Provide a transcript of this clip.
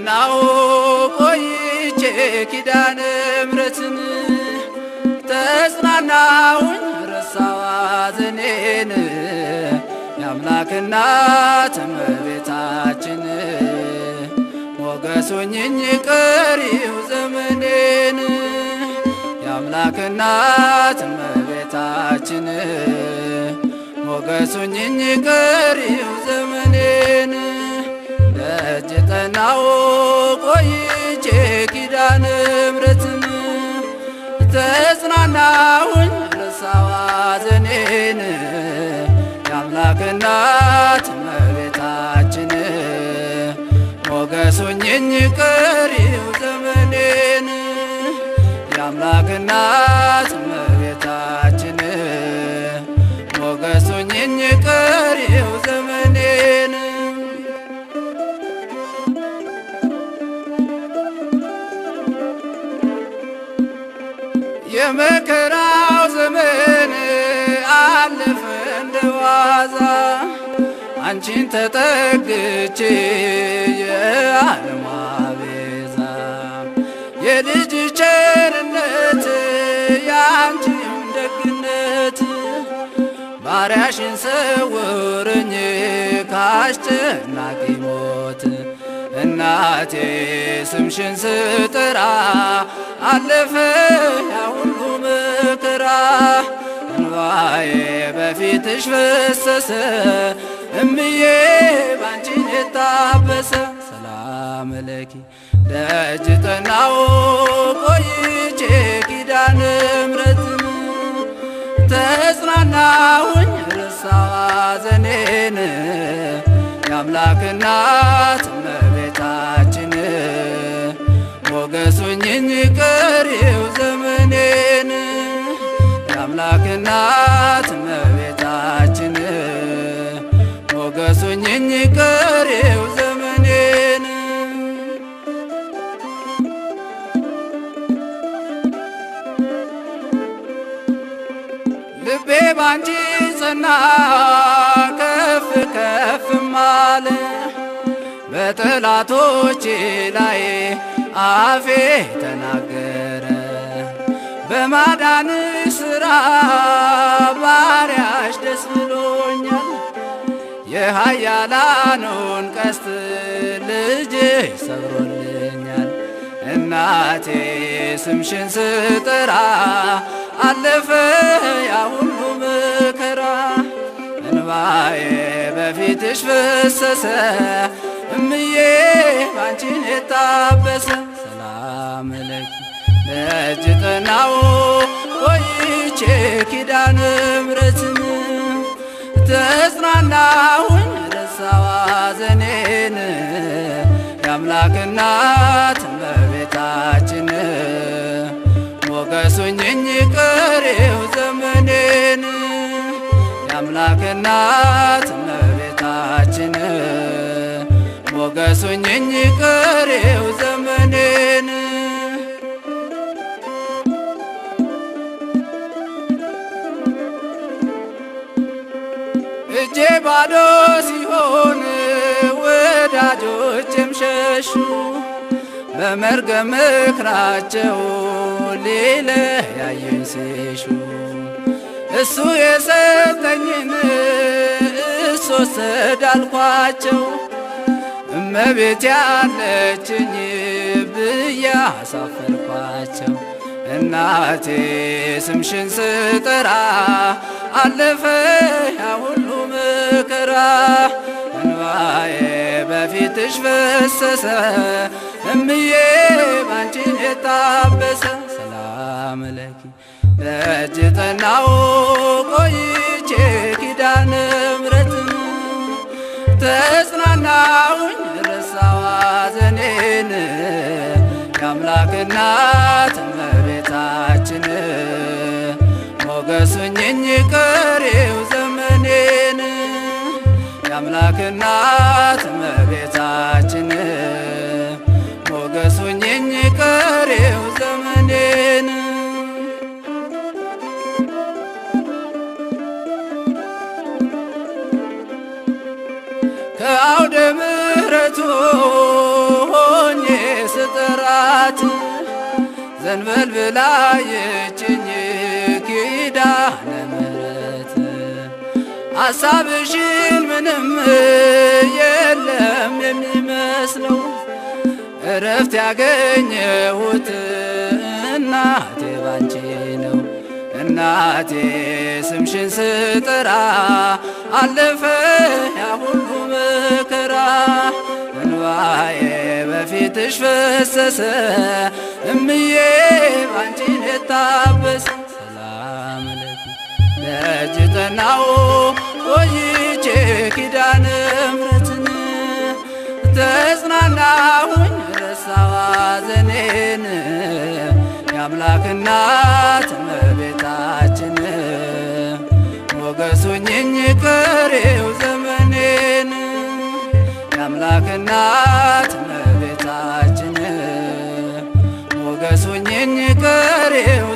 ጸናሁ ቆይቼ ኪዳነ ምሕረትን ተጽናናሁኝ ረሳሁ ሐዘኔን የአምላክ እናት እመቤታችን ሞገስ ሁኚኝ ቀሪው ዘመኔን የአምላክ እናት እመቤታችን ሞገስ ሁኚኝ ቀሪው ዘመኔን ደጅ ጠናሁ ቆይቼ ኪዳነ ምሕረትን ተጽናናሁኝ ረሳሁ ሐዘኔን የአምላክ እናት እመቤታችን ሞገስ ሁኚኝ ቀሪው ዘመኔን የአምላክ እናት እመቤታችን ሞገስ ሁኚኝ ቀሪው ዘመኔን የመከራው ዘመን አለፈ እንደዋዛ አንቺን ተጠግቼ የዓለም ቤዛ የልጅ ቸርነት ያንቺም ደግነት ባሪያሽን ሰውረኝ ካስጨናቂ ሞት እናቴ ስምሽን ስጠራ አለፈ ያ ሁሉ መከራ እንባዬ በፊትሽ ፈሰሰ እምዬ ባንቺን የታበሰ ሰላም ለኪ ደጅ ጠናሁ ቆይቼ ኪዳነ ምሕረትን ተጽናናሁኝ ረሳሁ ሐዘኔን የአምላክ እናት እመቤታችን ሞገስ ሁኚኝ ቀሪው ዘመኔን የአምላክ እናት እመቤታችን ሞገስ ሁኚኝ ቀሪው ዘመኔን ልቤ ባንቺ ጸና ከፍ ከፍም አለ በጠላቶቼ ላይ አፌ ተናገረ በማዳንሽ ሥራ ባሪያሽ ደስ ብሎኛል የኃያላኑን ቀስት ልጅሽ ሰብሮልኛል እናቴ ስምሽን ስጠራ አለፈ ያ ሁሉ መከራ እንባዬ በፊትሽ ፈሰሰ እምዬ ባንቺን የታበሰ ሰላም ለኪ ደጅ ጠናሁ ቆይቼ ኪዳነ ምሕረትን ተጽናናሁኝ ረሳሁ ሐዘኔን የአምላክ እናት እመቤታችን ሞገስ ሁኚኝ ቀሪው ዘመኔን የአምላክ እናት እመቤታችን ሞገስ ሁኚኝ ቀሪው ዘመኔን እጄ ባዶ ሲሆን ወዳጆቼም ሸሹ በመርገም ምክራቸው ሊለያዩኝ ሲሹ እሱ የሰጠኝን እሱ ወሰደ አልኳቸው እመቤት ያለችኝ ብዬ አሳፈርኳቸው እናቴ ስምሽን ስጠራ አለፈ ያ ሁሉ መከራ እንባዬ በፊትሽ ፈሰሰ እምዬ ባንቺን የታበሰ ሰላም ለኪ ደጅ ጠናሁ ቆይቼ ኪዳነ ምሕረትን ተጽናናሁኝ ረሳሁ ሐዘኔን የአምላክ እናት እመቤታችን ሞገስ ሁኚኝ ቀሪው ዘመኔን የአምላክ እናት እመቤታችን ሞገስ ሁኚኝ ቀሪው ዘመኔን ከአውደ ምሕረቱ ልጠራት ዘንበል ብላ የችኝ ኪዳነ ምሕረት ሐሳብሽን ምንም የለም የሚመስለው እረፍት ያገኘሁት እናቴ ባንቺ ነው። እናቴ ስምሽን ስጠራ አለፈ ያ ሁሉ መከራ እንባዬ በፊትሽ ፈሰሰ እምዬ ባንቺን የታበሰ ሰላም ለኪ ደጅ ጠናሁ ቆይቼ ኪዳነ ምሕረትን ተጽናናሁኝ ረሳሁ ሐዘኔን የአምላክ እናት እመቤታችን ሞገስ ሁኚኝ ቀሪው ዘመኔን የአምላክ እናት እመቤታችን ሞገስ ሁኚኝ ቀሪው